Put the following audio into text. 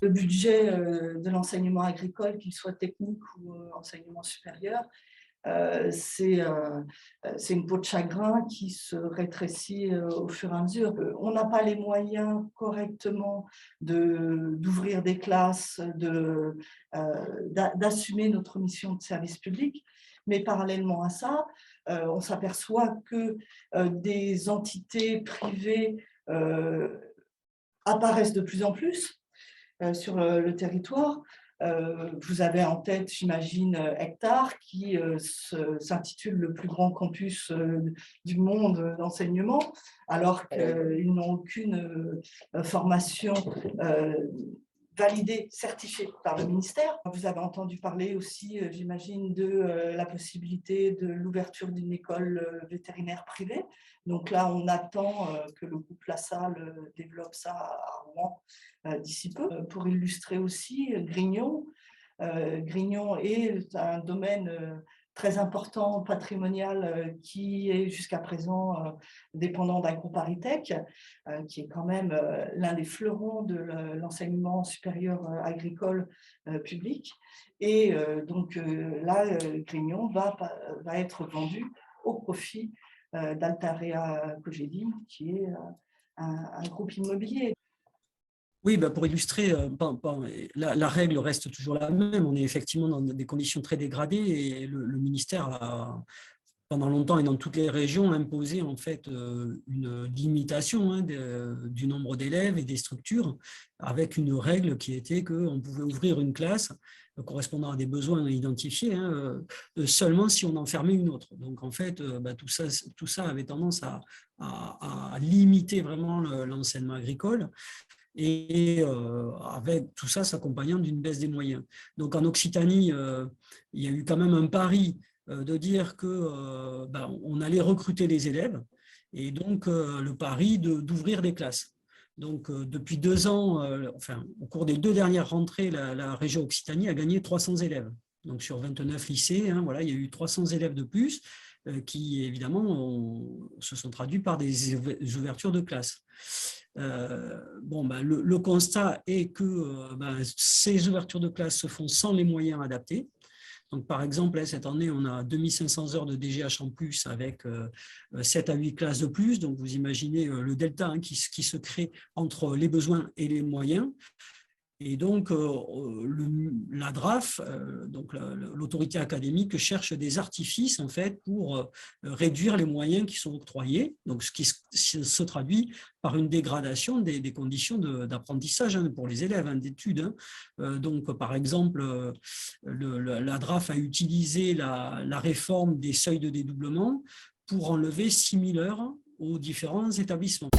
Le budget de l'enseignement agricole, qu'il soit technique ou enseignement supérieur, c'est une peau de chagrin qui se rétrécit au fur et à mesure. On n'a pas les moyens correctement d'ouvrir des classes, d'assumer notre mission de service public, mais parallèlement à ça, on s'aperçoit que des entités privées apparaissent de plus en plus sur le territoire. Vous avez en tête, j'imagine, Hectare, qui s'intitule le plus grand campus du monde d'enseignement, alors qu'ils n'ont aucune formation validée, certifiée par le ministère. Vous avez entendu parler aussi, j'imagine, de la possibilité de l'ouverture d'une école vétérinaire privée. Donc là, on attend que le groupe Lassalle développe ça à Rouen d'ici peu. Pour illustrer aussi, Grignon. Grignon est un domaine très important, patrimonial, qui est jusqu'à présent dépendant d'un groupe Aritech, qui est quand même l'un des fleurons de l'enseignement supérieur agricole public. Et donc là, Grignon va être vendu au profit d'Altarea Cogedim, qui est un groupe immobilier. Oui, pour illustrer, la règle reste toujours la même. On est effectivement dans des conditions très dégradées et le ministère a, pendant longtemps et dans toutes les régions, imposé en fait une limitation du nombre d'élèves et des structures, avec une règle qui était qu'on pouvait ouvrir une classe correspondant à des besoins identifiés seulement si on en fermait une autre. Donc en fait, tout ça avait tendance à limiter vraiment l'enseignement agricole. Et avec tout ça s'accompagnant d'une baisse des moyens. Donc en Occitanie, il y a eu quand même un pari de dire qu'on allait recruter des élèves et donc le pari d'ouvrir des classes. Donc depuis 2 ans, au cours des 2 dernières rentrées, la région Occitanie a gagné 300 élèves. Donc sur 29 lycées, voilà, il y a eu 300 élèves de plus qui évidemment se sont traduits par des ouvertures de classes. Le constat est que ces ouvertures de classe se font sans les moyens adaptés. Donc, par exemple, cette année, on a 2500 heures de DGH en plus avec 7 à 8 classes de plus. Donc, vous imaginez le delta qui se crée entre les besoins et les moyens. Et donc, la DRAF, donc l'autorité académique, cherche des artifices en fait, pour réduire les moyens qui sont octroyés, donc ce qui se traduit par une dégradation des conditions d'apprentissage pour les élèves d'études. Donc, par exemple, la DRAF a utilisé la réforme des seuils de dédoublement pour enlever 6000 heures aux différents établissements.